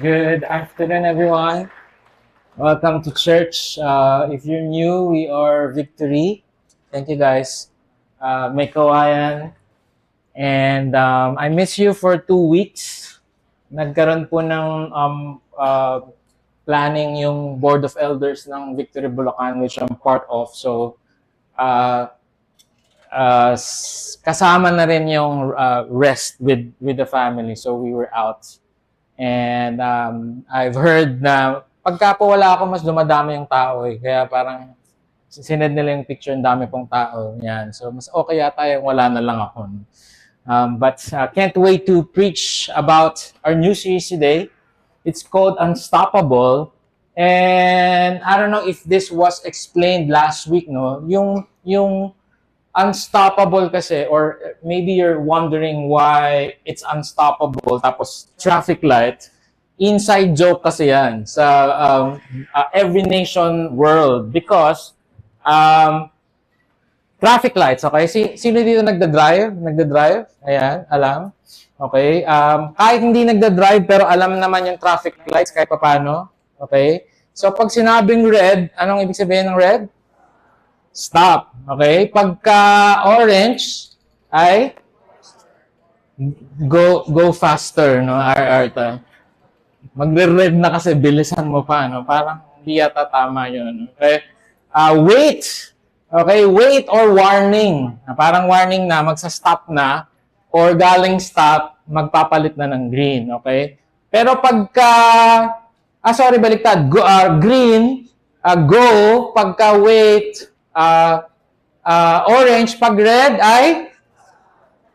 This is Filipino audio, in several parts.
Good afternoon, everyone. Welcome to church. If you're new, we are Victory. Thank you, guys. May kawayan. And I miss you for 2 weeks. Nagkaroon po ng planning yung Board of Elders ng Victory Bulacan, which I'm part of. So, kasama na rin yung rest with the family. So, we were out. And I've heard na pagka po wala ako, mas dumadami yung tao eh. Kaya parang sinend nila yung picture, ng dami pong tao. Yan. So mas okay yata yung wala na lang ako. But can't wait to preach about our new series today. It's called Unstoppable. And I don't know if this was explained last week, no? Yung unstoppable kasi, or maybe you're wondering why it's unstoppable tapos traffic light. Inside joke kasi yan sa every nation world because traffic lights, okay? Sino dito nagda-drive? Ayan, alam. Okay? Kahit hindi nagda-drive pero alam naman yung traffic lights kahit paano. Okay? So pag sinabing red, anong ibig sabihin ng red? Stop. Okay? Pagka orange ay go faster, no? RR. Magre-red na kasi bilisan mo pa, no? Parang hindi yata tama 'yun. Okay? Wait. Okay, wait or warning. Parang warning na magsa-stop na or galing stop, magpapalit na ng green, okay? Pero pagka baliktad. Green, go, pagka wait, orange, pag red ay,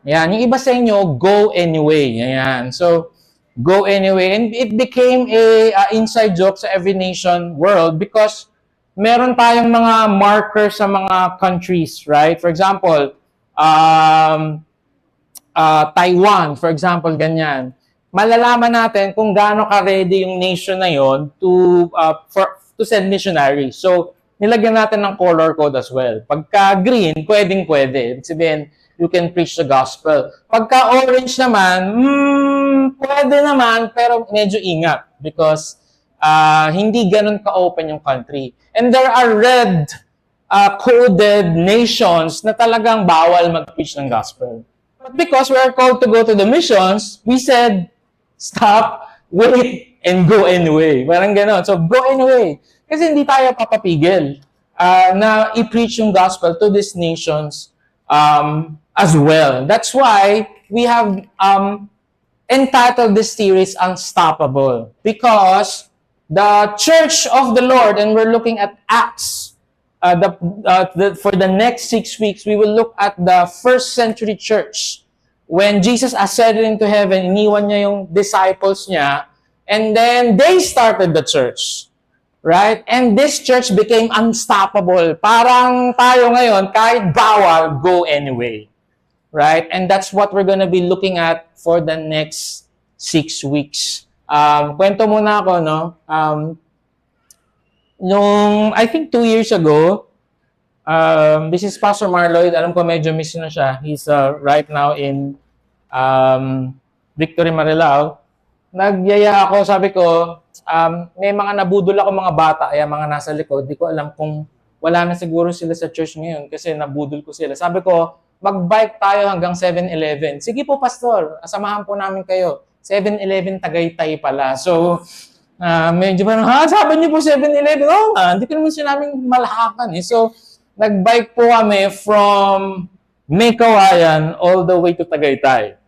yan, yung iba sa inyo, go anyway. Yan. So, go anyway. And it became a inside joke sa every nation world because meron tayong mga markers sa mga countries, right? For example, Taiwan, for example, ganyan. Malalaman natin kung gaano ka-ready yung nation na yon to send missionaries. So, nilagyan natin ng color code as well. Pagka green, pwedeng-pwede. Ibig sabihin, you can preach the gospel. Pagka orange naman, pwede naman, pero medyo ingat because hindi ganun ka-open yung country. And there are red coded nations na talagang bawal mag-preach ng gospel. But because we are called to go to the missions, we said, stop, wait, and go anyway. Parang gano'n. So, go anyway. Kasi hindi tayo papapigil na i-preach yung gospel to these nations as well. That's why we have entitled this series Unstoppable. Because the Church of the Lord, and we're looking at Acts, for the next 6 weeks, we will look at the first century church. When Jesus ascended into heaven, iniwan niya yung disciples niya, and then they started the church. Right? And this church became unstoppable. Parang tayo ngayon, kahit bawal, go anyway. Right? And that's what we're gonna be looking at for the next 6 weeks. Kwento muna ako, no? I think 2 years ago, this is Pastor Marloyd. Alam ko medyo miss na siya. He's right now in Victory Marilao. Nagyaya ako, sabi ko, may mga nabudol ako mga bata, mga nasa likod. Di ko alam kung wala na siguro sila sa church ngayon kasi nabudol ko sila. Sabi ko, mag-bike tayo hanggang 7-Eleven. Sige po, Pastor, samahan po namin kayo. 7-Eleven Tagaytay pala. So, medyo parang, sabi niyo po 7-Eleven? Oo nga, hindi ko naman sinabing malahakan eh. So, nag-bike po kami from May Kawayan all the way to Tagaytay.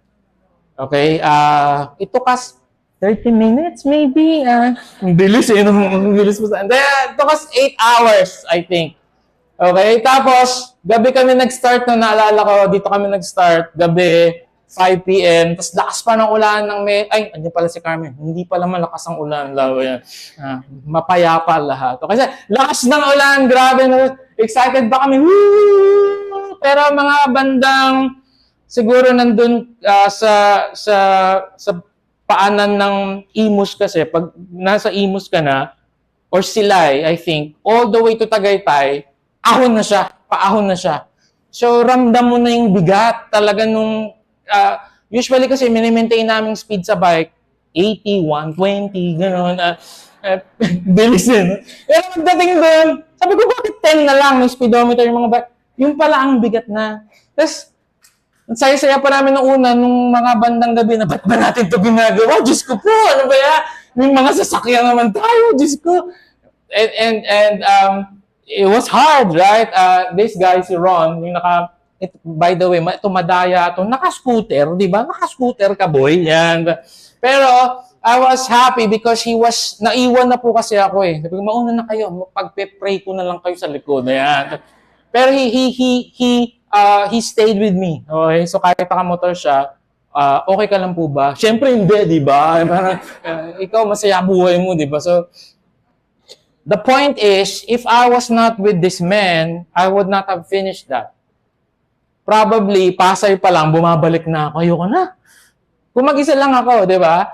Okay? It took us 30 minutes maybe. Ang bilis eh. Ang bilis po sa... It took us 8 hours, I think. Okay? Tapos, gabi kami nag-start no, naalala ko, dito kami nag-start, gabi, 5 p.m. Tapos lakas pa ng ulan ng andyan pala si Carmen. Hindi pala malakas ang ulan. Yan. Mapayapa lahat. Kasi lakas ng ulan, grabe. Excited pa kami. Woo! Pero mga bandang siguro nandun sa paanan ng Imus kasi, pag nasa Imus ka na, or Silay, I think, all the way to Tagaytay, paahon na siya. So, ramdam mo na yung bigat talaga nung, usually kasi minimaintain namin speed sa bike, 180, 120, gano'n. Bilisin. Pero pagdating doon, sabi ko, bakit 10 na lang may speedometer yung mga bike? Yung pala ang bigat na. Tapos, ang saya-saya pa namin nung una, nung mga bandang gabi na, ba't ba natin ito ginagawa? Diyos ko po, ano ba yan? May mga sasakyan naman tayo, Diyos ko. And it was hard, right? This guy, si Ron, yung by the way, ito madaya ito, naka-scooter, di ba? Naka-scooter ka, boy. Yan. Pero, I was happy because naiwan na po kasi ako eh. Sabi ko, mauna na kayo, pagpe-pray ko na lang kayo sa likod. Yan. Pero he stayed with me. Okay? So kahit naka-motor siya, okay ka lang po ba? Siyempre hindi, di ba? Ikaw masaya buhay mo, di ba? So the point is, if I was not with this man, I would not have finished that. Probably, Pasay pa lang, bumabalik na ako. Ayoko na. Kung mag-isa lang ako, di ba?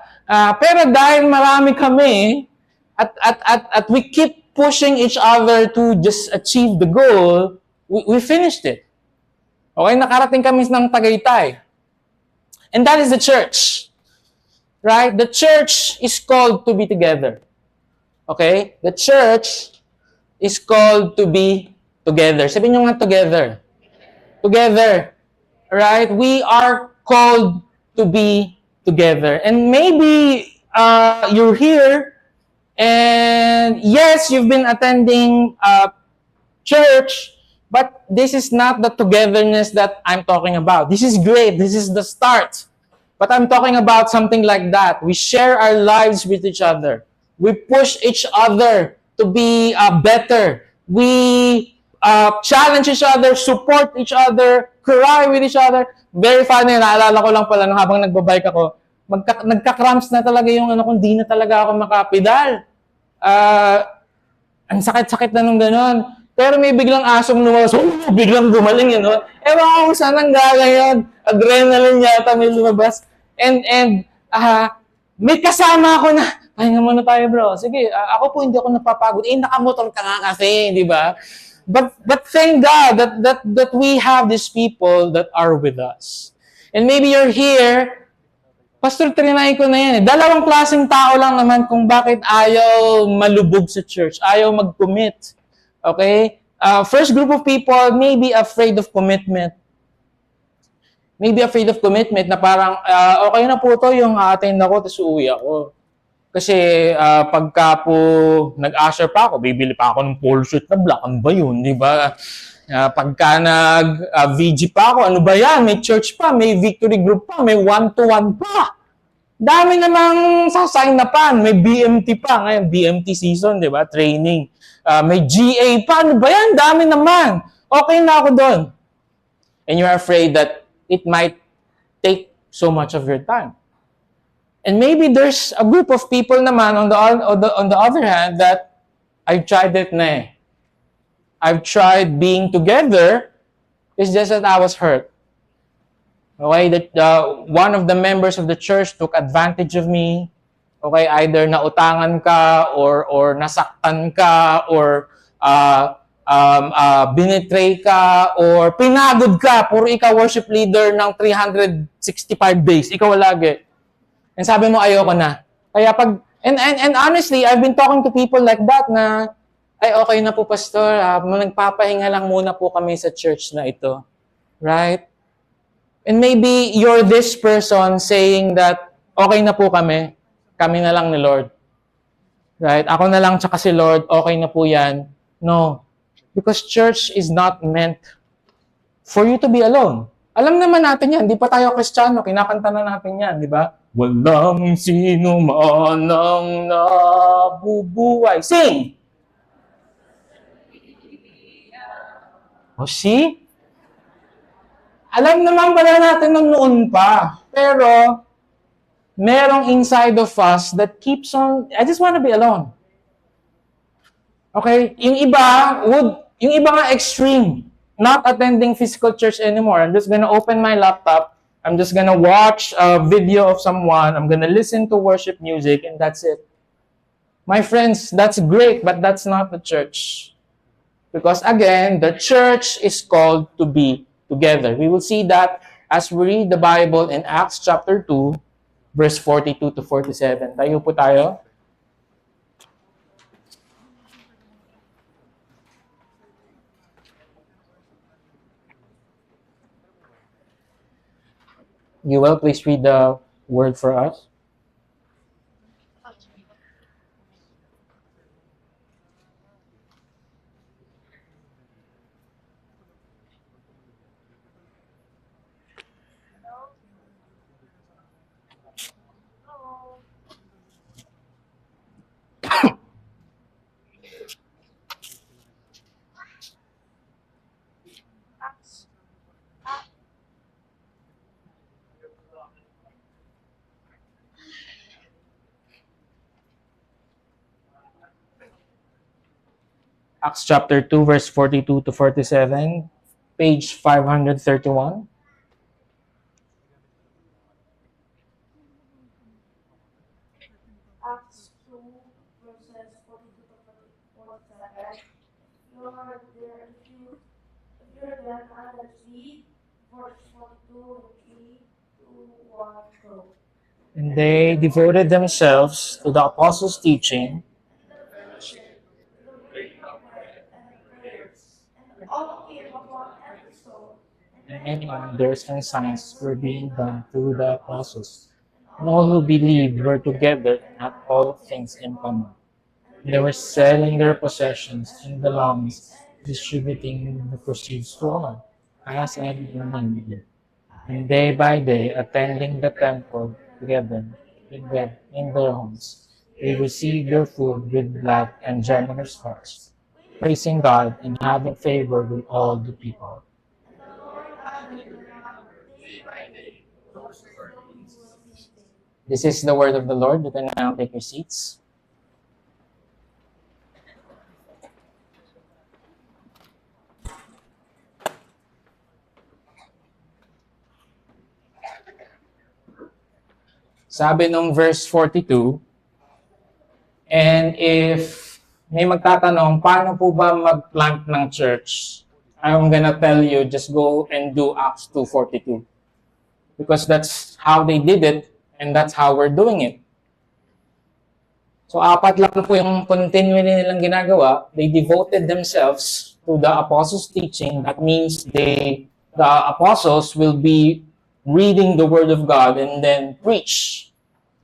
Pero dahil marami kami, at we keep pushing each other to just achieve the goal, we finished it. Okay, nakarating kami ng Tagaytay. And that is the church. Right? The church is called to be together. Okay? The church is called to be together. Sabihin nyo nga together. Together. Right? We are called to be together. And maybe you're here and yes, you've been attending church, but this is not the togetherness that I'm talking about. This is great. This is the start. But I'm talking about something like that. We share our lives with each other. We push each other to be better. We challenge each other, support each other, cry with each other. Very funny, naalala ko lang pala nung habang nagbabike ako, nagka-cramps na talaga yung kung di na talaga ako makapedal. Ang sakit-sakit na nung gano'n. Pero may biglang asong lumawas, biglang gumaling yun. Ewan ko kung saan ang gagawin. Adrenaline yata may lumabas. And may kasama ako na, pahinga muna tayo bro. Sige, ako po hindi ako napapagod. Nakamotor ka nga kasi, di ba? But thank God that we have these people that are with us. And maybe you're here, Pastor, trinay ko na yan. Dalawang klaseng tao lang naman kung bakit ayaw malubog sa church, ayaw mag-commit. Okay? First group of people may be afraid of commitment. Maybe afraid of commitment na parang, okay na po to yung attend ako, tapos uuwi ako. Kasi pagka po nag-usher pa ako, bibili pa ako ng polo shirt na black. Ano ba yun? Di ba? Pagka nag-VG pa ako, ano ba yan? May church pa, may victory group pa, may one-to-one pa. Dami namang sasign na pa. May BMT pa. Ngayon, BMT season, di ba? Training. May GA pa. Ano ba yan? Dami naman. Okay na ako doon. And you're afraid that it might take so much of your time. And maybe there's a group of people naman on the other hand that I've tried it na eh. I've tried being together. It's just that I was hurt. Okay, that one of the members of the church took advantage of me. Okay, either nautangan ka or nasaktan ka or binetray ka or pinagod ka. Puro ikaw worship leader ng 365 days. Ikaw lagi. And sabi mo, ayoko na. Kaya and honestly, I've been talking to people like that na, ay, okay na po, Pastor. Nagpapahinga lang muna po kami sa church na ito. Right? And maybe you're this person saying that, okay na po kami na lang ni Lord. Right? Ako na lang tsaka si Lord, okay na po yan. No. Because church is not meant for you to be alone. Alam naman natin yan. Di pa tayo Kristiyano, kinakanta na natin yan, di ba? Walang sino man ang nabubuhay. Sing! O see? Alam naman pala natin nung noon pa. Pero, merong inside of us that keeps on, I just want to be alone. Okay? Yung iba nga extreme. Not attending physical church anymore. I'm just gonna open my laptop. I'm just gonna watch a video of someone. I'm gonna listen to worship music, and that's it. My friends, that's great, but that's not the church. Because again, the church is called to be together. We will see that as we read the Bible in Acts chapter 2, verse 42 to 47. Tayo po tayo. You will please read the word for us. Acts chapter 2, verse 42 to 47, page 531. Acts 2, verses 42 to 47. Lord, there if you're then added 3, verse 42 and 3 to 1 go. And they devoted themselves to the apostles' teaching The breaking of bread and the prayers, and all came upon every soul, and and many many wonders wonders and signs were being done through the apostles. And all who believed were together and had all things in common. They were selling their possessions and belongings, distributing the proceeds to all, as anyone needed. And day by day, attending the temple together in their homes, they received their food with glad and generous hearts, praising God and having favor with all the people. and the Lord added to their number day by day those who were being saved. This is the word of the Lord. You can now take your seats. Sabi nung verse 42, and if may magtatanong, paano po ba mag-plant ng church? I'm gonna tell you, just go and do Acts 2:42. Because that's how they did it, and that's how we're doing it. So, apat lang po yung continually nilang ginagawa. They devoted themselves to the apostles' teaching. That means the apostles will be reading the word of God and then preach,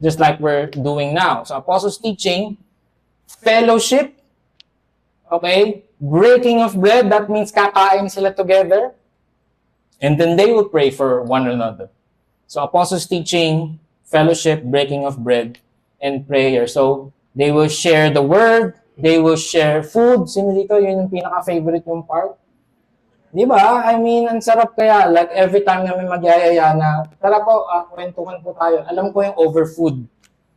just like we're doing now. So, apostles' teaching, fellowship, okay, breaking of bread, that means kakain sila together, and then they will pray for one another. So, apostles' teaching, fellowship, breaking of bread, and prayer. So, they will share the word, they will share food. Sino dito, yun yung pinaka-favorite yung part? Di ba? I mean, ang sarap kaya. Like, every time na may magyayaya na, tara po, kwentuhan po tayo. Alam ko yung over food.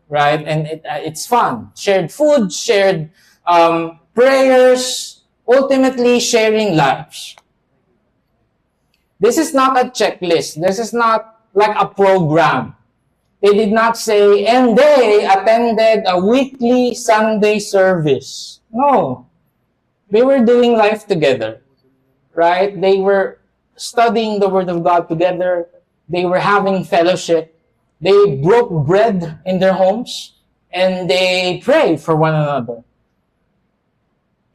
Right? And it's fun. Shared food, shared prayers, ultimately sharing lives. This is not a checklist. This is not like a program. They did not say, and they attended a weekly Sunday service. No. They were doing life together. Right? They were studying the Word of God together. They were having fellowship. They broke bread in their homes. And they prayed for one another.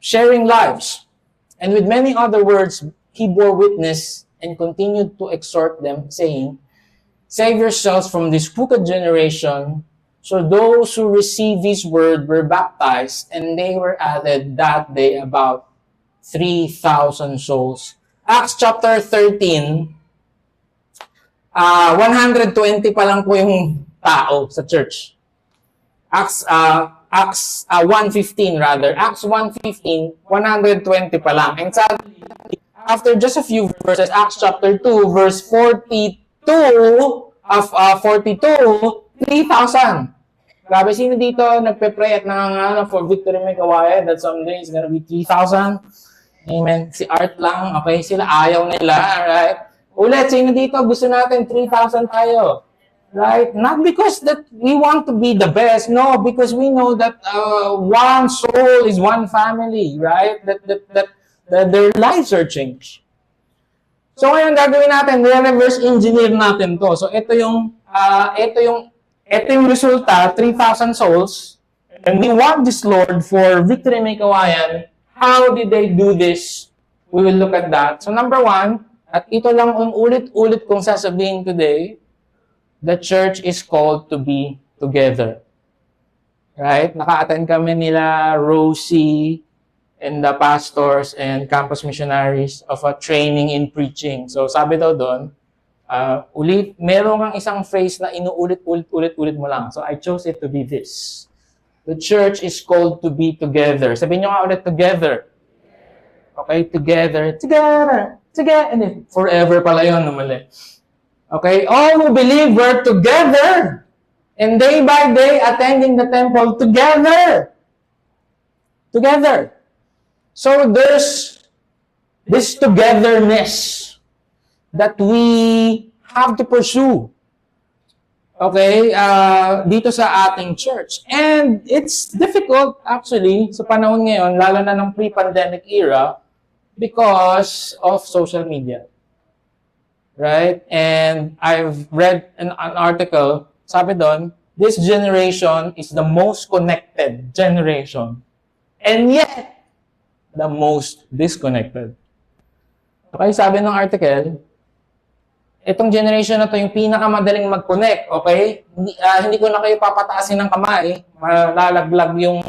Sharing lives. And with many other words, he bore witness and continued to exhort them, saying, save yourselves from this crooked generation. So those who received his word were baptized, and they were added that day about 3,000 souls. Acts chapter 13, 120 pa lang po yung tao sa church. Acts 1:15 rather. Acts 1:15, 120 pa lang. And sadly, after just a few verses, Acts chapter 2, verse 42, 3,000. Grabe, sino dito nagpe-pray at nangangano for Victory May Kawayan that someday is gonna be 3,000? Amen. Si Art lang, okay, sila ayaw nila, right? Ulit, sino dito gusto natin 3,000 tayo? Right? Not because that we want to be the best, no, because we know that one soul is one family, right? That their lives are changed. So ngayon gagawin natin, reverse engineer natin to. So ito yung ito yung resulta, 3,000 souls, and we want this Lord for Victory May Kawayan. How did they do this? We will look at that. So number one, at ito lang ang ulit-ulit kong sasabihin today, the church is called to be together. Right? Naka-attend kami nila Rosie and the pastors and campus missionaries of a training in preaching. So sabi daw doon, meron kang isang phrase na inuulit-ulit mo lang. So I chose it to be this. The church is called to be together. Sabihin nyo nga ulit, together. Okay, together. And then, forever pala yun, mali. Okay, all who believe we're together. And day by day, attending the temple together. Together. So there's this togetherness that we have to pursue. Okay, dito sa ating church. And it's difficult actually sa panahon ngayon, lalo na ng pre-pandemic era, because of social media. Right? And I've read an article, sabi doon, this generation is the most connected generation. And yet, the most disconnected. Okay, sabi ng article, itong generation na to yung pinakamadaling mag-connect, okay? Hindi ko na kayo papataasin ng kamay, malalaglag yung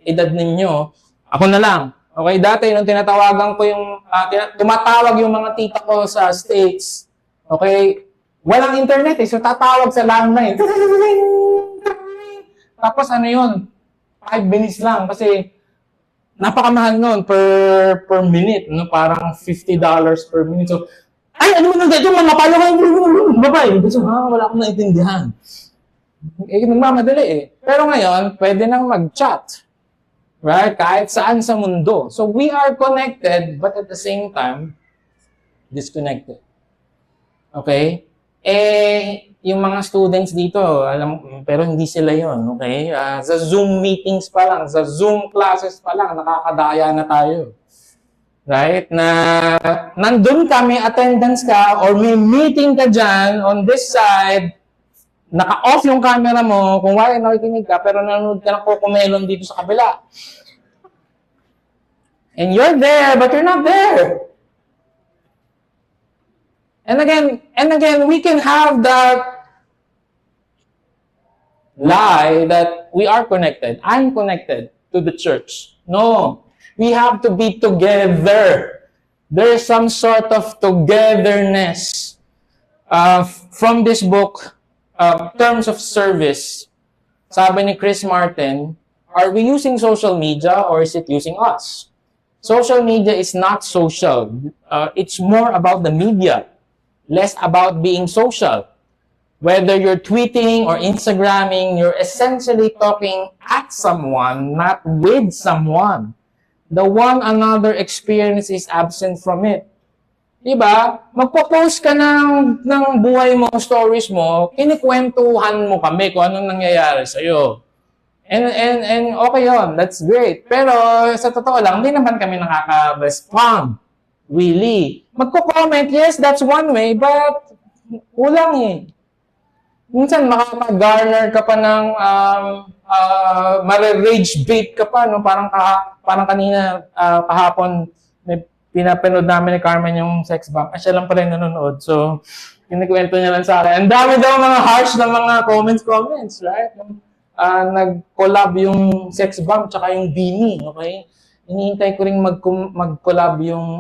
edad ninyo. Ako na lang. Okay, dati nung tinatawagan ko yung, tumatawag yung mga tita ko sa States, okay, walang internet so tatawag sa landline. Tapos ano yun, 5 minutes lang kasi napakamahal nun per minute, no? Parang $50 per minute. So, ano mo nang dito, mapalo kayo, babay. So, wala akong naintindihan. Nagmamadali eh. Pero ngayon, pwede nang mag-chat. Right? Kahit saan sa mundo. So, we are connected, but at the same time, disconnected. Okay? Yung mga students dito, pero hindi sila yon, okay? Sa Zoom meetings pa lang, sa Zoom classes pa lang, nakakadaya na tayo. Right? Na nandun ka, may attendance ka, or may meeting ka dyan, on this side, naka-off yung camera mo, kung wala nakikinig ka, pero nanonood ka ng Cocomelon dito sa kabila. And you're there, but you're not there. And again, we can have that lie that we are connected. I'm connected to the church. No. We have to be together. There is some sort of togetherness from this book, Terms of Service. Sabi ni Chris Martin, are we using social media or is it using us? Social media is not social. It's more about the media, less about being social. Whether you're tweeting or Instagramming, you're essentially talking at someone, not with someone. The one another experience is absent from it. Diba? Magpo-post ka ng buhay mo, stories mo, kinikwentuhan mo kami kung anong nangyayari sa'yo. And okay yun, that's great. Pero sa totoo lang, hindi naman kami nakaka-respond. Really. Magko-comment, yes, that's one way, but kulang eh. Minsan makaka-garner ka pa ng mare-rage bait ka pa, no? Parang kanina kahapon may pinapanood namin ni Carmen yung sex bomb. Siya lang pala yung nanonood. So, kinikwento niya lang sa akin. Ang dami daw mga harsh na mga comments, right? Nag-collab yung sex bomb tsaka yung Beanie, okay? Hinihintay ko rin mag-collab yung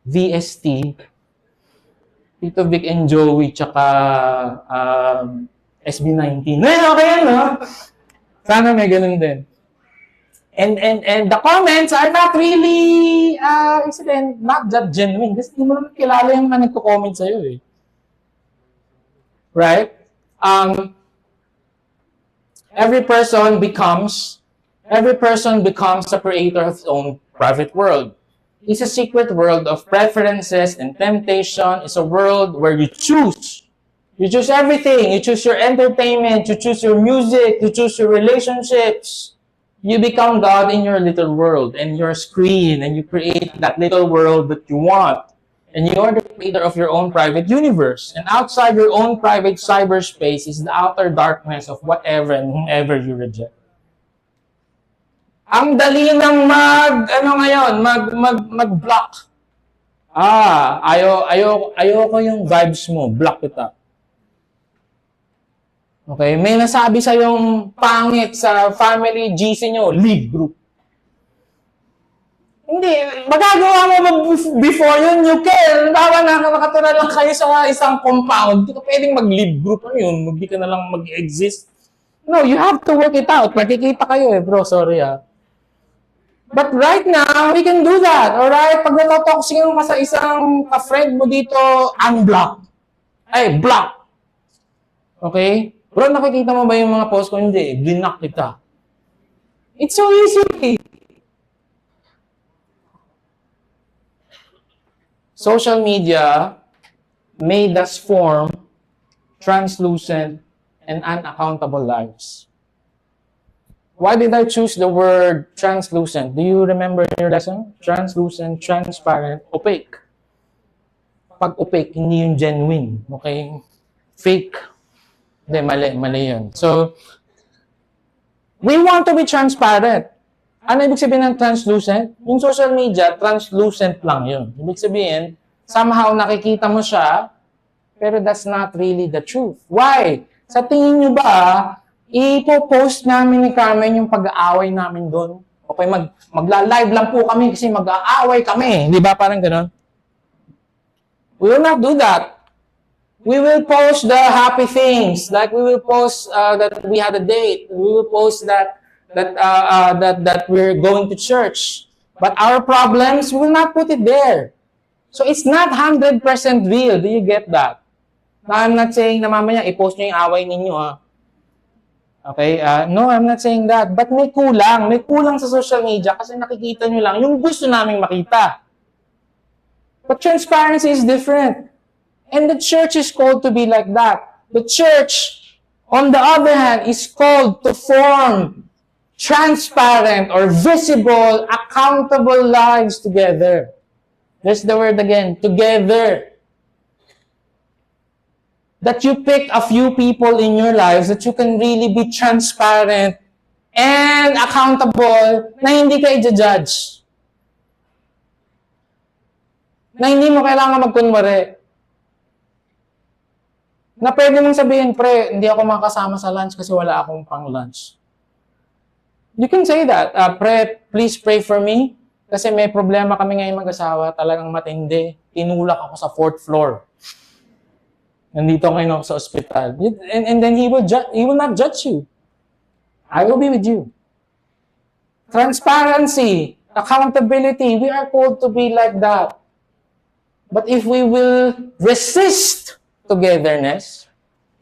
VST. Tito Vic and Joey, tsaka SB19. Okay yan, no? Sana may ganun din. And the comments are not really, not that genuine. Kasi hindi mo naman kilala yung mga nagko-comment sa'yo, eh. Right? Every person becomes a creator of his own private world. It's a secret world of preferences and temptation. It's a world where you choose. You choose everything. You choose your entertainment. You choose your music. You choose your relationships. You become God in your little world and your screen, and you create that little world that you want. And you are the creator of your own private universe. And outside your own private cyberspace is the outer darkness of whatever and whomever you reject. Ang dali ng mag-block. Ayoko yung vibes mo, block kita. Okay, may nasabi sa yung pangit sa family GC nyo, leave group. Hindi, magagawa mo before yun, you can. Bawa na nakatira lang kayo sa isang compound, hindi ka pwedeng mag-leave group. Ano yun? Hindi ka na lang mag-exist. No, you have to work it out. Makikita kayo bro, sorry But right now, we can do that. Alright? Pag natotoxing ka sa isang ka-friend mo dito, unblock. Ay, block. Okay? Bro, nakikita mo ba yung mga post ko? Hindi, blinak kita. It's so easy. Social media made us form translucent and unaccountable lives. Why did I choose the word translucent? Do you remember your lesson? Translucent, transparent, opaque. Pag opaque, hindi yung genuine. Okay? Fake. Hindi, mali yun. So, we want to be transparent. Ano ibig sabihin ng translucent? Yung social media, translucent lang yun. Ibig sabihin, somehow nakikita mo siya, pero that's not really the truth. Why? Sa tingin nyo ba, ipo-post namin ni Carmen yung pag-aaway namin doon? Okay, magla-live lang po kami kasi mag-aaway kami. Di ba? Parang gano'n. We will not do that. We will post the happy things. Like we will post that we had a date. We will post that we're going to church. But our problems, we will not put it there. So it's not 100% real. Do you get that? Now, I'm not saying na mamaya i-post nyo yung away ninyo. Okay? No, I'm not saying that. But may kulang. May kulang sa social media kasi nakikita nyo lang yung gusto naming makita. But transparency is different. And the church is called to be like that. The church, on the other hand, is called to form transparent or visible, accountable lives together. There's the word again, together. That you pick a few people in your lives that you can really be transparent and accountable na hindi ka i-judge. Na hindi mo kailangan magkunwari. Na pwede mong sabihin, pre, hindi ako makasama sa lunch kasi wala akong pang lunch. You can say that. Pre, please pray for me. Kasi may problema kami ngayon mag-asawa. Talagang matindi. Tinulak ako sa 4th floor. Nandito ngayon ako sa ospital. And then he will not judge you. I will be with you. Transparency, accountability, we are called to be like that. But if we will resist togetherness,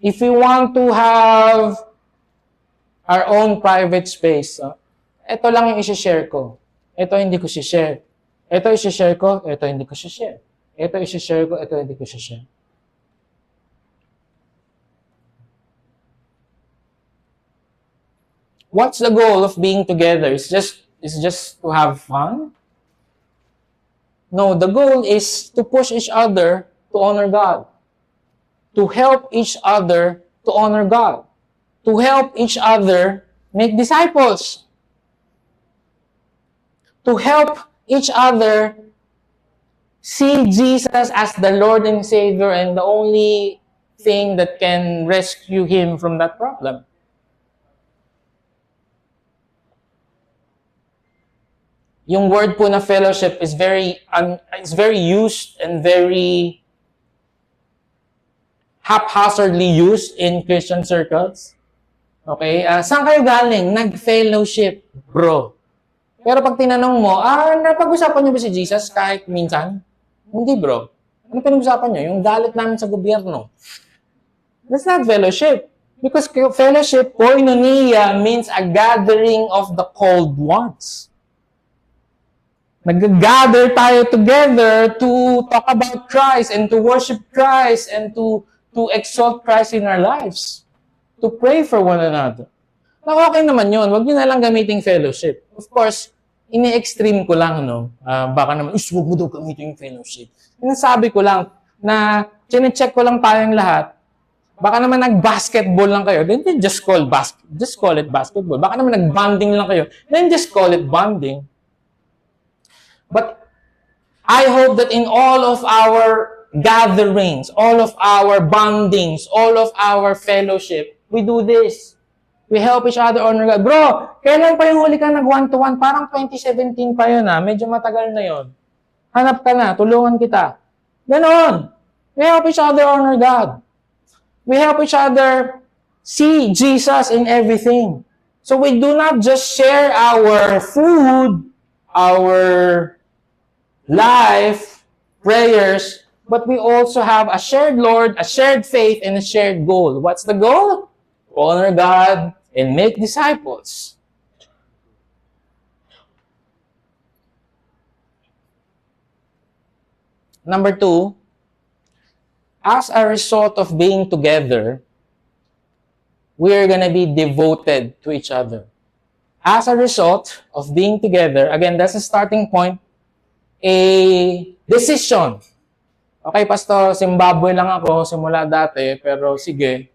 if we want to have our own private space, ito lang yung isi-share ko. Ito hindi ko si-share. Ito isi-share ko, ito hindi ko si-share. Ito isi-share ko, ito hindi ko si-share. What's the goal of being together? It's just to have fun? No, the goal is to push each other to honor God. To help each other to honor God. To help each other make disciples. To help each other see Jesus as the Lord and Savior and the only thing that can rescue him from that problem. Yung word po na fellowship is very used and very haphazardly used in Christian circles. Okay? Saan kayo galing? Nag-fellowship, bro. Pero pag tinanong mo, napag-usapan niyo ba si Jesus kahit minsan? Hindi, bro. Ano pinag-usapan niyo? Yung galit namin sa gobyerno. That's not fellowship. Because fellowship, koinonia, means a gathering of the called ones. Nag-gather tayo together to talk about Christ and to worship Christ and to exalt Christ in our lives. To pray for one another. Na okay naman yun. Huwag nyo na lang gamiting fellowship. Of course, ini-extreme ko lang, no? Baka naman, huwag mo daw gamitin yung fellowship. Sinasabi ko lang na chine-check ko lang tayong lahat. Baka naman nag-basketball lang kayo, then just call it basketball. Baka naman nag-bonding lang kayo, then just call it bonding. But I hope that in all of our gatherings, all of our bondings, all of our fellowship, we do this. We help each other honor God. Bro, kailan pa yung huli ka nag-one-to-one? Parang 2017 pa yun, ha? Medyo matagal na yun. Hanap ka na, tulungan kita. Ganon. We help each other honor God. We help each other see Jesus in everything. So we do not just share our food, our life, prayers, but we also have a shared Lord, a shared faith, and a shared goal. What's the goal? Honor God and make disciples. Number 2, as a result of being together, we are going to be devoted to each other. As a result of being together, again, that's a starting point, a decision. Okay, Pastor, Zimbabwe lang ako simula dati, pero sige,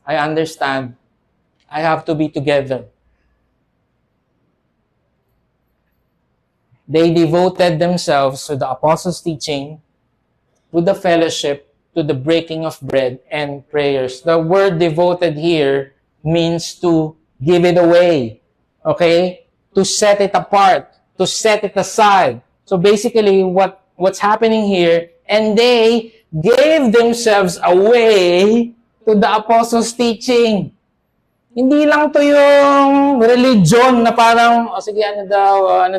I understand. I have to be together. They devoted themselves to the apostles' teaching, to the fellowship, to the breaking of bread and prayers. The word devoted here means to give it away. Okay? To set it apart, to set it aside. So basically, what's happening here, and they gave themselves away to the apostles' teaching. Hindi lang to yung religion na parang, sige, ano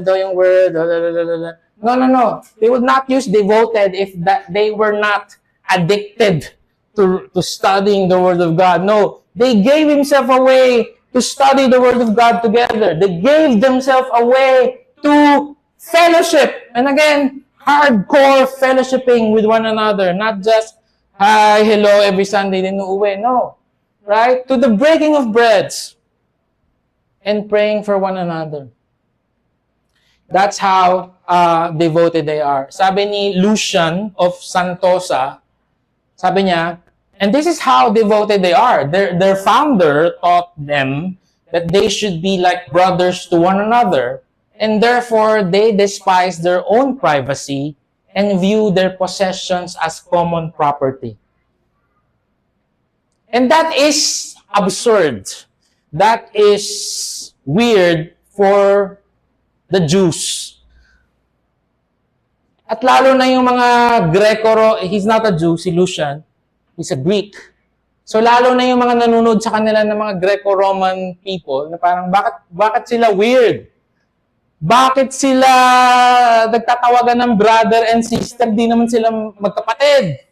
daw yung word, No. They would not use devoted if that they were not addicted to studying the Word of God. No, they gave themselves away to study the Word of God together. They gave themselves away to fellowship. And again, hardcore fellowshipping with one another. Not just, hi, hello, every Sunday, then uuwi. No. Right? To the breaking of breads and praying for one another. That's how devoted they are. Sabi ni Lucian of Santosa, sabi niya, and this is how devoted they are. Their founder taught them that they should be like brothers to one another, and therefore they despise their own privacy and view their possessions as common property. And that is absurd. That is weird for the Jews. At lalo na yung mga he's not a Jew, si Lucian, he's a Greek. So lalo na yung mga nanonood sa kanila ng mga Greco-Roman people, na parang bakit sila weird? Bakit sila nagtatawagan ng brother and sister, di naman sila magkapatid?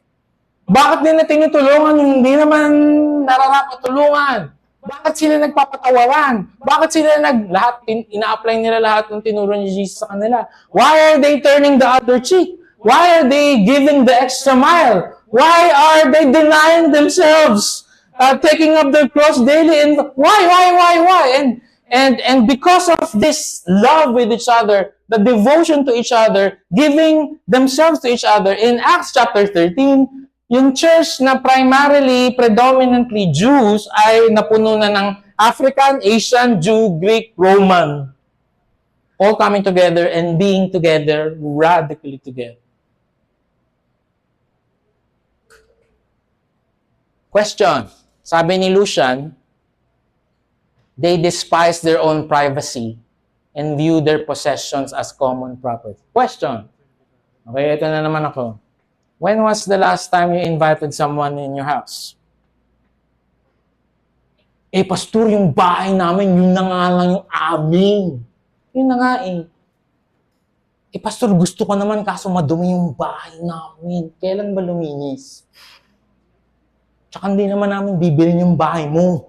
Bakit nila tinutulungan yung hindi naman nararapat tulungan? Bakit sila nagpapatawaran? Bakit sila ina-apply nila lahat ng tinuro ni Jesus sa kanila? Why are they turning the other cheek? Why are they giving the extra mile? Why are they denying themselves? Taking up their cross daily? And why? And because of this love with each other, the devotion to each other, giving themselves to each other, in Acts chapter 13, yung church na predominantly Jews ay napuno na ng African, Asian, Jew, Greek, Roman. All coming together and being together, radically together. Question. Sabi ni Lucian, they despise their own privacy and view their possessions as common property. Question. Okay, ito na naman ako. When was the last time you invited someone in your house? Pastor, yung bahay namin, yun na nga lang yung amin. Yun na nga Pastor, gusto ko naman kaso madumi yung bahay namin. Kailan ba luminis? Tsaka hindi naman namin bibilin yung bahay mo.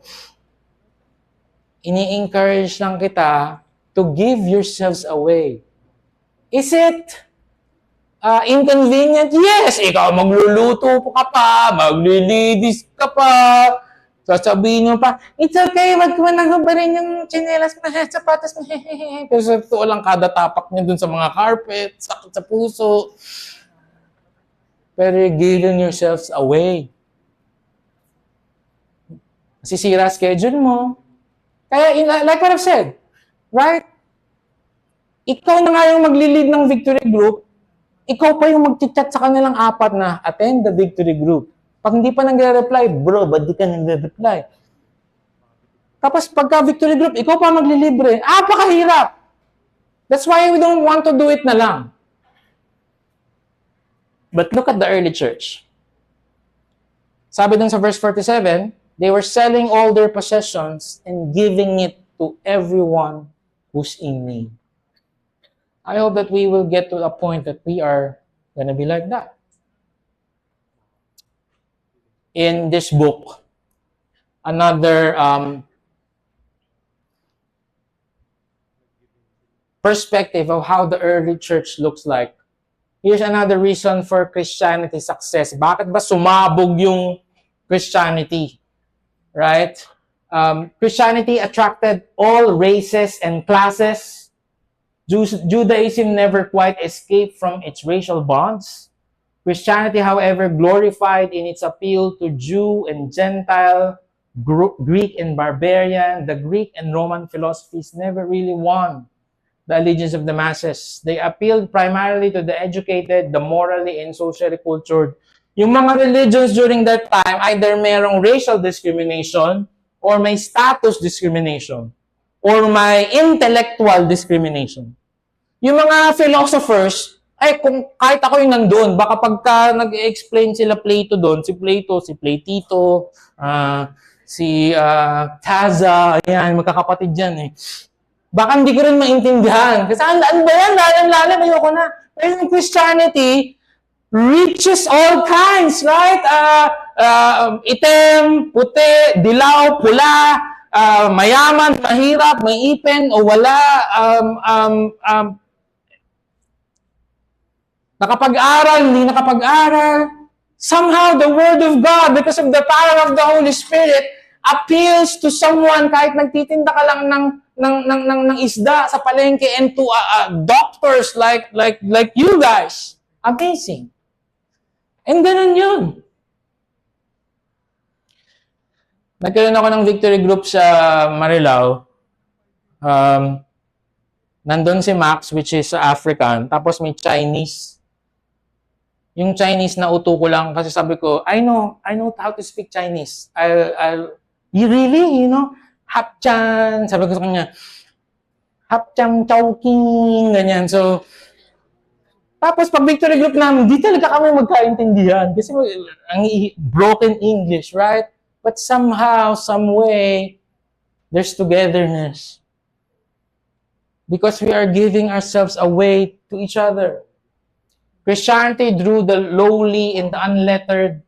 Ini-encourage lang kita to give yourselves away. Is it inconvenient? Yes, ikaw magluluto ka pa, maglilidis ka pa, Sasabihin nyo pa, it's okay, wag mo nang hubarin yung tsinelas mo, sapatos mo, pero sa totoo lang, kada tapak nyo dun sa mga carpet, sakit sa puso. Pero you're giving yourselves away. Masisira schedule mo. Kaya, like what I've said, right? Ikaw na nga yung magli-lead ng victory group, ikaw pa yung mag-chat sa kanilang apat na attend the victory group. Pag hindi pa nagre-reply, bro, ba't di ka nagre-reply? Tapos pagka victory group, ikaw pa maglilibre. Pakahirap. That's why we don't want to do it na lang. But look at the early church. Sabi dun sa verse 47, they were selling all their possessions and giving it to everyone who's in need. I hope that we will get to a point that we are gonna be like that. In this book, another perspective of how the early church looks like. Here's another reason for Christianity success. Bakit ba sumabog yung Christianity? Right? Christianity attracted all races and classes. Judaism never quite escaped from its racial bonds. Christianity, however, glorified in its appeal to Jew and Gentile, Greek and barbarian. The Greek and Roman philosophies never really won the allegiance of the masses. They appealed primarily to the educated, the morally and socially cultured. Yung mga religions during that time, either merong racial discrimination, or may status discrimination, or may intellectual discrimination. Yung mga philosophers, kung kahit ako yung nandun, baka pagka nag-explain sila Plato doon, si Plato, si Platito, si Taza, ayan, magkakapatid dyan eh. Baka hindi ko rin maintindihan. Kasi ano ba yan? Lalim, ayoko na. Pero yung Christianity reaches all kinds, right? Itim, puti, dilaw, pula, mayaman, mahirap, may ipin, o wala, nakapag-aral, hindi nakapag-aral. Somehow, the Word of God, because of the power of the Holy Spirit, appeals to someone kahit nagtitinda ka lang ng isda sa palengke and to doctors like you guys. Amazing. And ganun yun. Nagkaroon ako ng victory group sa Marilao. Nandun si Max, which is African, tapos may Chinese. Yung Chinese na uto ko lang kasi sabi ko, I know how to speak Chinese. You really, you know, Hapchan, sabi ko sa kanya, Hapchang Chowking, ganyan. So, tapos pag victory group namin, di talaga kami magkaintindihan kasi ang broken English, right? But somehow, some way, there's togetherness. Because we are giving ourselves away to each other. Christianity drew the lowly and the unlettered.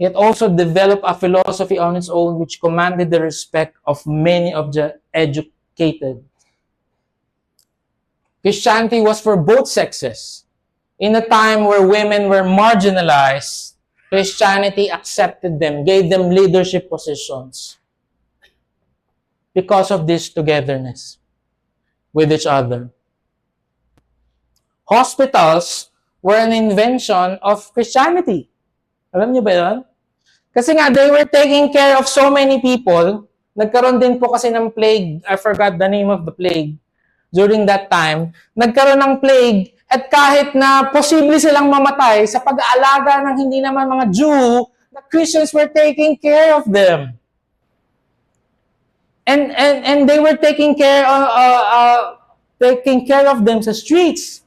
It also developed a philosophy on its own which commanded the respect of many of the educated. Christianity was for both sexes. In a time where women were marginalized, Christianity accepted them, gave them leadership positions because of this togetherness with each other. Hospitals were an invention of Christianity. Alam niyo ba yun? Kasi nga, they were taking care of so many people. Nagkaroon din po kasi ng plague. I forgot the name of the plague. During that time, nagkaroon ng plague at kahit na posible silang mamatay sa pag-aalaga ng hindi naman mga Jew, the Christians were taking care of them. And they were taking care of them sa streets.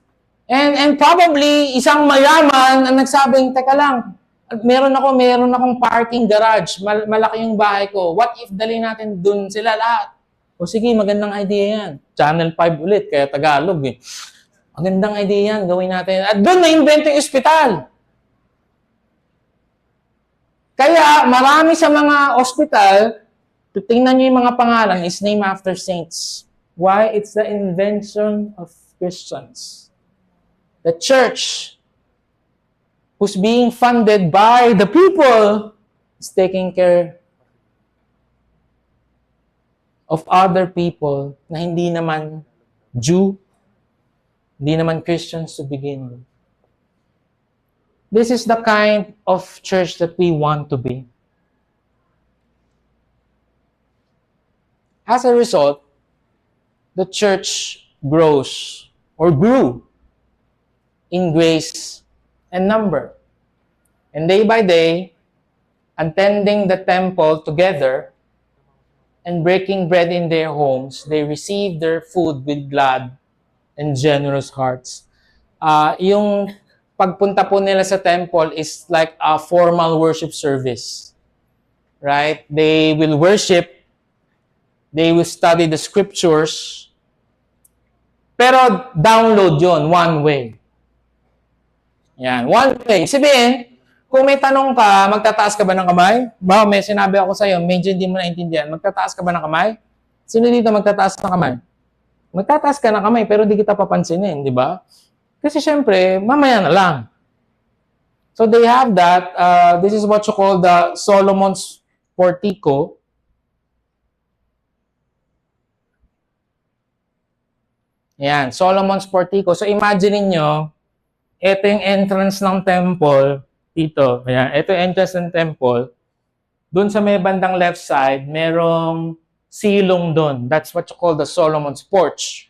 And probably, isang mayaman ang nagsabing, teka lang, meron akong parking garage, malaki yung bahay ko. What if dali natin dun sila lahat? O sige, magandang idea yan. Channel 5 ulit, kaya Tagalog eh. Magandang idea yan, gawin natin. At dun na-invento yung ospital. Kaya marami sa mga ospital, tingnan nyo yung mga pangalan, is named after saints. Why? It's the invention of Christians. The church, who's being funded by the people, is taking care of other people na hindi naman Jew, hindi naman Christians to begin with. This is the kind of church that we want to be. As a result, the church grows or grew in grace and number. And day by day, attending the temple together and breaking bread in their homes, they received their food with glad and generous hearts. Yung pagpunta po nila sa temple is like a formal worship service. Right? They will worship, they will study the scriptures, pero download yon one way. Yan, one way. Sabihin, kung may tanong ka, magtataas ka ba ng kamay? Ba, may sinabi ako sa'yo, medyo hindi mo naintindihan, magtataas ka ba ng kamay? Sino dito magtataas ng kamay? Magtataas ka ng kamay, pero di kita papansinin, di ba? Kasi syempre, mamaya na lang. So they have that. This is what you call the Solomon's Portico. Yan, Solomon's Portico. So imagine niyo, ito yung entrance ng temple dito. Ayan, ito yung entrance ng temple. Doon sa may bandang left side, merong silong doon. That's what you call the Solomon's Porch.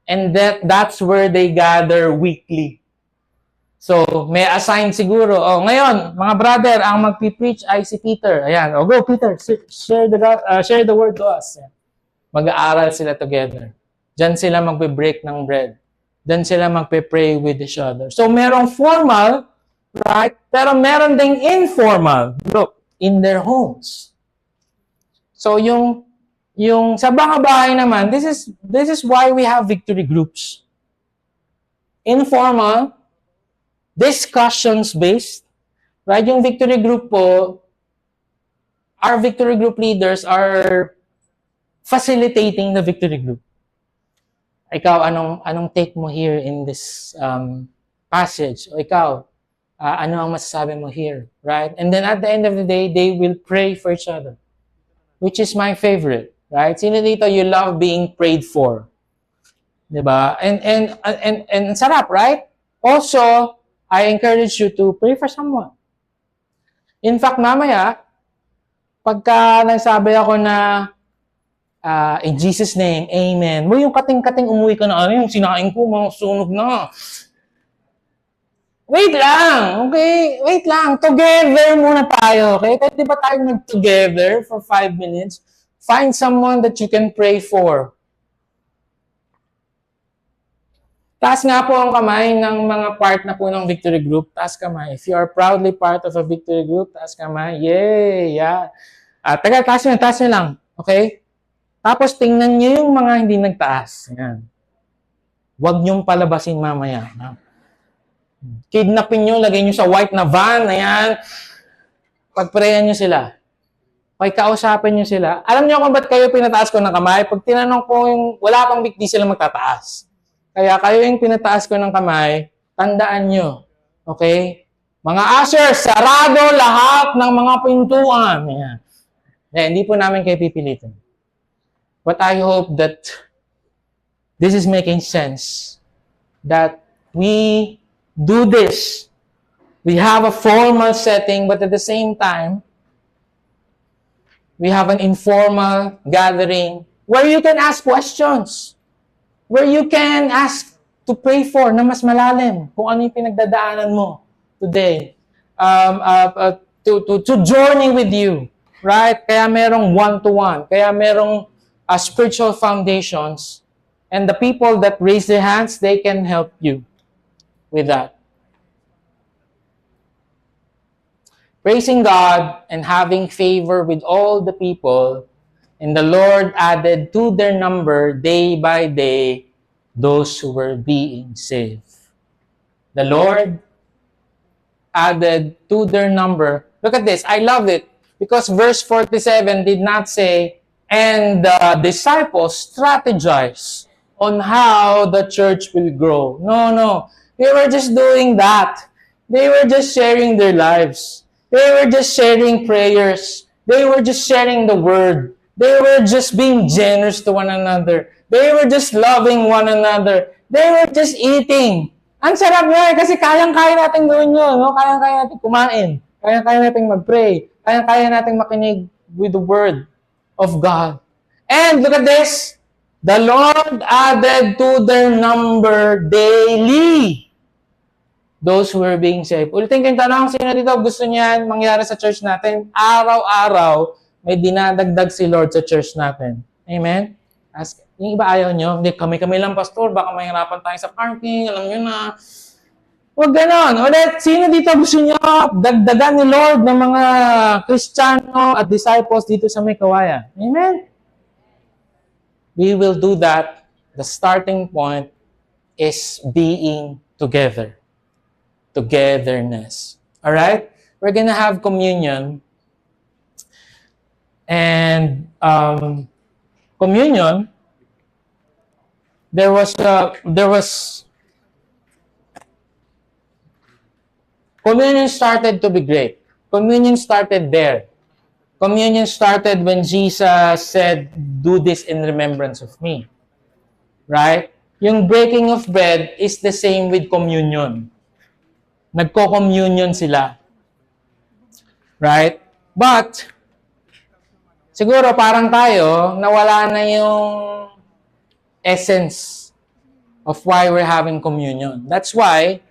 And that's where they gather weekly. So, may assign siguro. Oh, ngayon, mga brother, ang magpi-preach ay si Peter. Ayan, oh, go Peter, share the word to us. Mag-aaral sila together. Diyan sila magbe-break ng bread. Diyan sila magpe-pray with each other. So, merong formal, right? Pero meron ding informal. Look, in their homes. So, yung sa mga bahay naman, this is why we have victory groups. Informal, discussions-based, right? Yung victory group po, our victory group leaders are facilitating the victory group. Ikaw, anong take mo here in this passage? O ikaw, ano ang masasabi mo here? Right? And then at the end of the day, they will pray for each other. Which is my favorite. Right? Sino dito you love being prayed for? Diba? And sarap, right? Also, I encourage you to pray for someone. In fact, mamaya, pagka nagsabi ako na in Jesus' name, amen. Mo yung kating-kating umuwi ka na, yung sinain ko, mga sunog na. Wait lang, okay? Wait lang. Together muna tayo, okay? Pwede ba tayo mag-together for 5 minutes? Find someone that you can pray for. Taas nga po ang kamay ng mga part na po ng victory group. Taas kamay. If you are proudly part of a victory group, taas kamay. Yay! Yeah. Taga, taas nyo lang. Okay? Tapos tingnan nyo yung mga hindi nagtaas. Yan. Huwag nyong palabasin mamaya. Kidnapin nyo, lagay nyo sa white na van. Ayan. Pagprayan nyo sila. Pagkausapin nyo sila. Alam nyo kung ba't kayo pinataas ko ng kamay? Pag tinanong ko yung wala pang big, di sila magtataas. Kaya kayo yung pinataas ko ng kamay, tandaan nyo. Okay? Mga ushers, sarado lahat ng mga pintuan. Ayan. Hindi po namin kayo pipilitin. But I hope that this is making sense. That we do this. We have a formal setting, but at the same time, we have an informal gathering where you can ask questions. Where you can ask to pray for na mas malalim kung ano yung pinagdadaanan mo today. To journey with you. Right? Kaya merong one-to-one. Kaya merong spiritual foundations. And the people that raise their hands, they can help you with that. Praising God and having favor with all the people, and the Lord added to their number day by day those who were being saved. The Lord added to their number. Look at this. I love it. Because verse 47 did not say, and the disciples strategize on how the church will grow. No. They were just doing that. They were just sharing their lives. They were just sharing prayers. They were just sharing the word. They were just being generous to one another. They were just loving one another. They were just eating. Ang sarap nga kasi kayang-kaya natin gawin yun. No? Kayang-kaya natin kumain. Kayang-kaya natin mag-pray. Kayang-kaya natin makinig with the word of God. And look at this. The Lord added to their number daily those who were being saved. Ulitin ko yung tanong, sino dito gusto niyan mangyari sa church natin? Araw-araw, may dinadagdag si Lord sa church natin. Amen? Yung iba ayaw nyo, hindi, kami-kami lang, pastor, baka mahirapan tayo sa parking, alam nyo na. Huwag ganon. Ulit, sino dito gusto nyo dagdagan ni Lord ng mga Kristiyano at disciples dito sa may kawayan? Amen? We will do that. The starting point is being together. Togetherness. All right? We're gonna have communion. And communion, communion started to be great. Communion started there. Communion started when Jesus said, "Do this in remembrance of me." Right? Yung breaking of bread is the same with communion. Nagko-communion sila. Right? But, siguro parang tayo, nawala na yung essence of why we're having communion. That's why,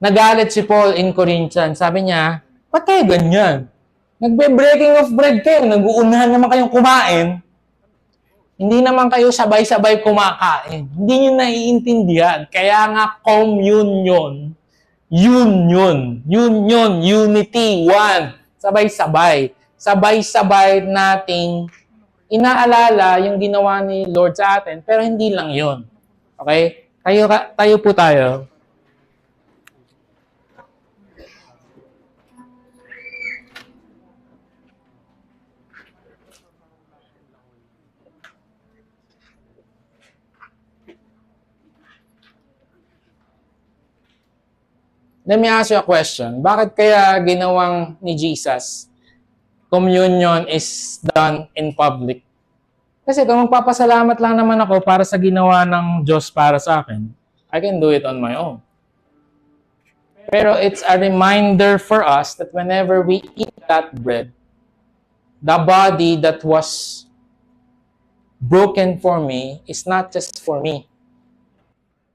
nagalit si Paul in Corinthians. Sabi niya, ba't kayo ganyan? Nagbe-breaking of bread kayo, nag-uunahan naman kayong kumain. Hindi naman kayo sabay-sabay kumakain. Hindi nyo naiintindihan. Kaya nga communion. Union, unity, one. Sabay-sabay. Sabay-sabay nating inaalala yung ginawa ni Lord sa atin, pero hindi lang yun. Okay? Tayo po tayo. Let me ask you a question. Bakit kaya ginawang ni Jesus, communion is done in public? Kasi kung magpapasalamat lang naman ako para sa ginawa ng Diyos para sa akin, I can do it on my own. Pero it's a reminder for us that whenever we eat that bread, the body that was broken for me is not just for me.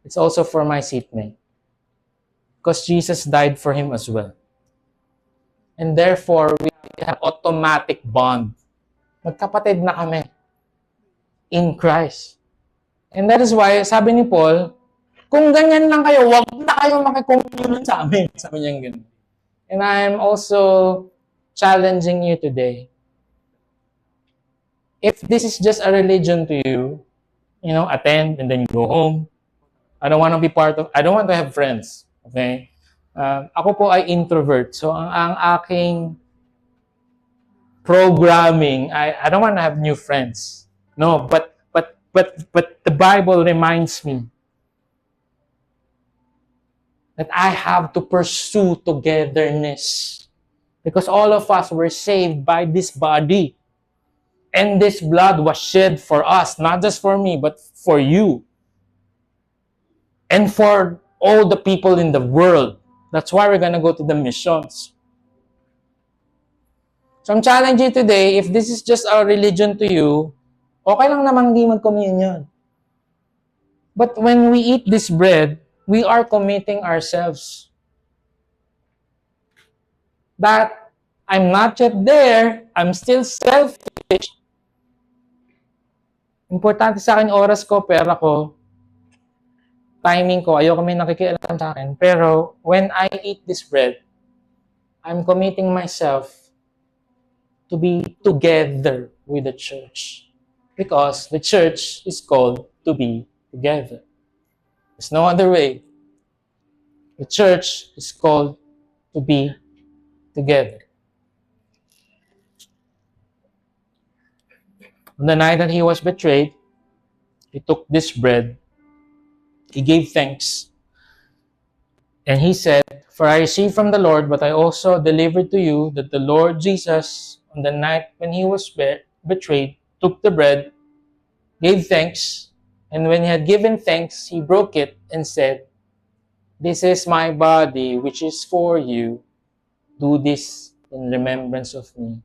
It's also for my seatmate. Because Jesus died for him as well. And therefore, we have automatic bond. Magkapatid na kami in Christ. And that is why, sabi ni Paul, kung ganyan lang kayo, wag na kayo makikomunyon sa amin. Sabi niya ganyan. And I'm also challenging you today. If this is just a religion to you, attend and then you go home. I don't want to have friends. Okay? Ako po ay introvert. So, ang aking programming, I don't want to have new friends. No, but the Bible reminds me that I have to pursue togetherness. Because all of us were saved by this body. And this blood was shed for us, not just for me, but for you. And for all the people in the world. That's why we're gonna go to the missions. So I'm challenging you today, if this is just a religion to you, okay lang naman hindi mag-communion. But when we eat this bread, we are committing ourselves. That I'm not yet there, I'm still selfish. Importante sa akin oras ko, pera ko, timing ko, ayoko may nakikialam sa akin. Pero when I eat this bread, I'm committing myself to be together with the church. Because the church is called to be together. There's no other way. The church is called to be together. On the night that he was betrayed, he took this bread, he gave thanks, and he said, "For I received from the Lord what I also delivered to you, that the Lord Jesus, on the night when he was betrayed, took the bread, gave thanks, and when he had given thanks, he broke it and said, "This is my body, which is for you. Do this in remembrance of me."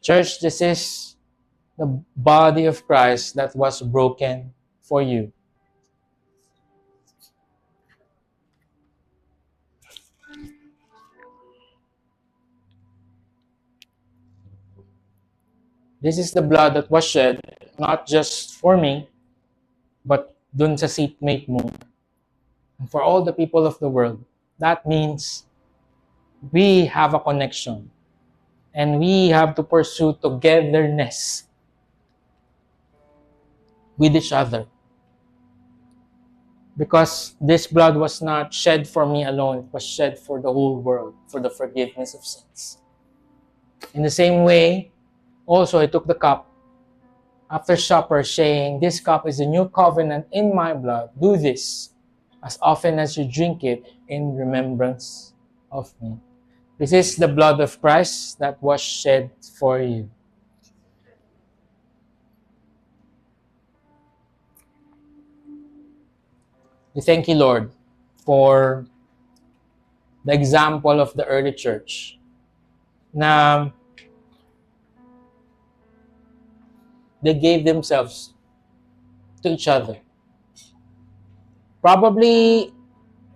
Church, this is the body of Christ that was broken for you. This is the blood that was shed, not just for me, but dun sa seatmate mo, and for all the people of the world. That means we have a connection, and we have to pursue togetherness with each other. Because this blood was not shed for me alone, it was shed for the whole world, for the forgiveness of sins. In the same way, also I took the cup after supper, saying, "This cup is a new covenant in my blood. Do this as often as you drink it in remembrance of me." This is the blood of Christ that was shed for you. We thank you, Lord, for the example of the early church na they gave themselves to each other. Probably,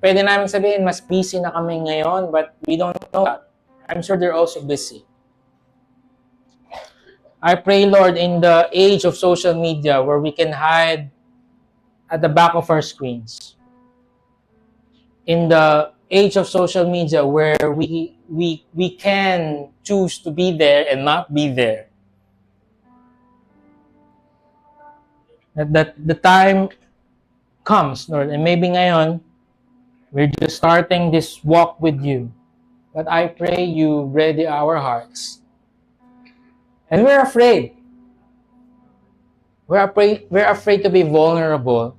pwede namin sabihin, mas busy na kami ngayon, but we don't know that. I'm sure they're also busy. I pray, Lord, in the age of social media where we can hide at the back of our screens, in the age of social media where we can choose to be there and not be there, that the time comes, Lord, and maybe ngayon, we're just starting this walk with you. But I pray you ready our hearts. And we're afraid. We're afraid to be vulnerable.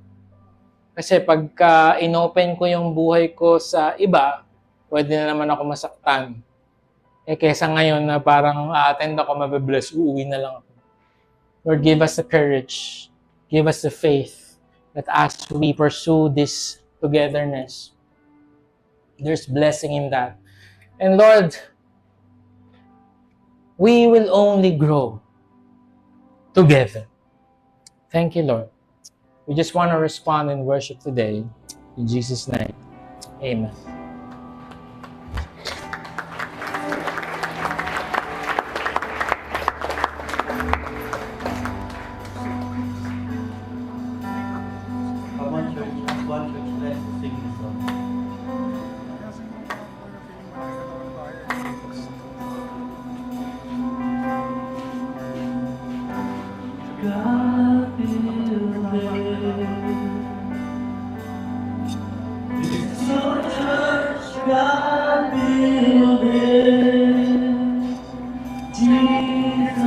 Kasi pagka inopen ko yung buhay ko sa iba, pwede na naman ako masaktan. Kesa ngayon na parang attend ako, mabibless, uuwi na lang ako. Lord, give us the courage. Give us the faith that as we pursue this togetherness, there's blessing in that. And Lord, we will only grow together. Thank you, Lord. We just want to respond in worship today. In Jesus' name, amen. One church, let's sing this song. God build it. So church, God build it. Jesus,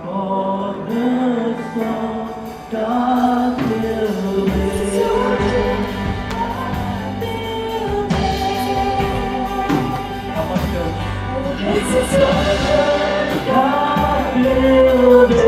cornerstone, God build it. Come on, church. God build it.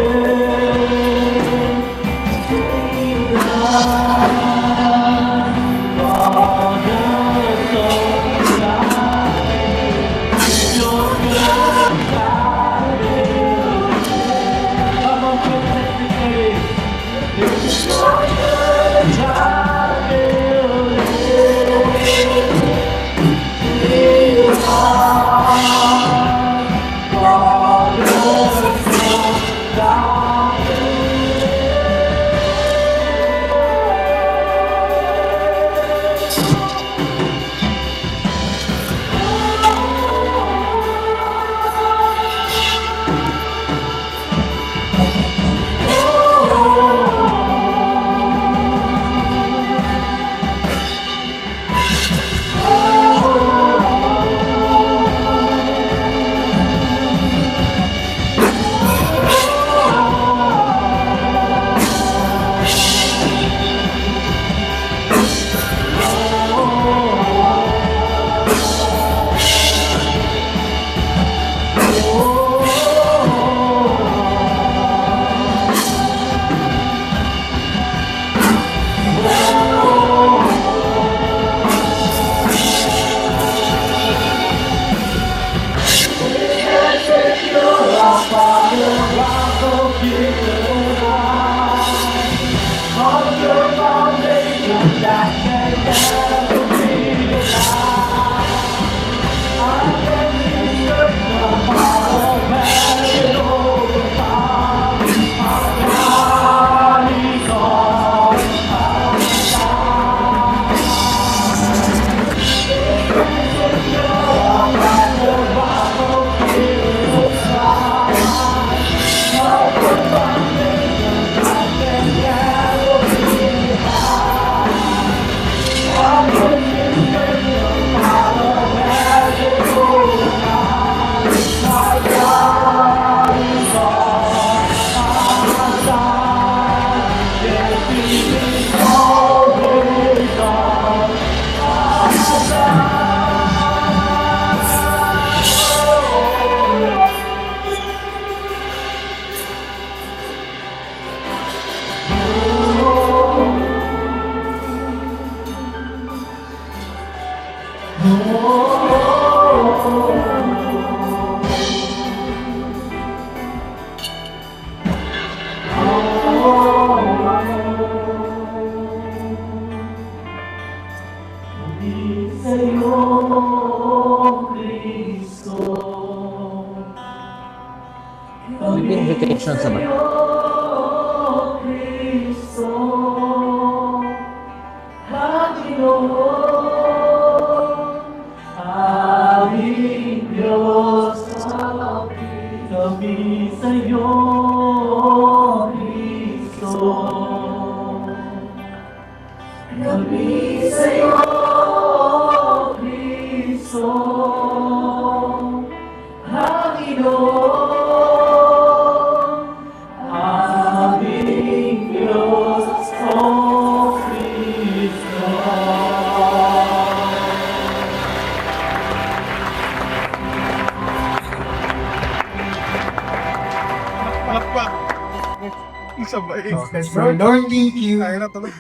Lord, thank you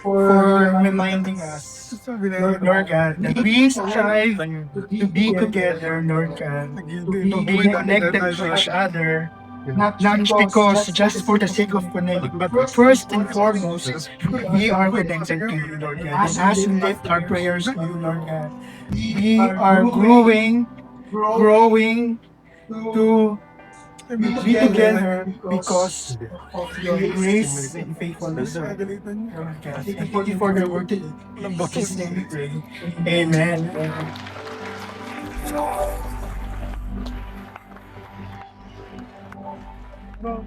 for reminding us, Lord God, that we strive to be together, Lord God, to be connected to each other, not because just for the sake of connecting, but first and foremost, we are connected to you, Lord God. And as we lift our prayers to you, Lord God, we are growing to be together because of your grace and faithfulness, Lord God. Thank you for the word today. In Jesus' name we pray. Amen. Bro,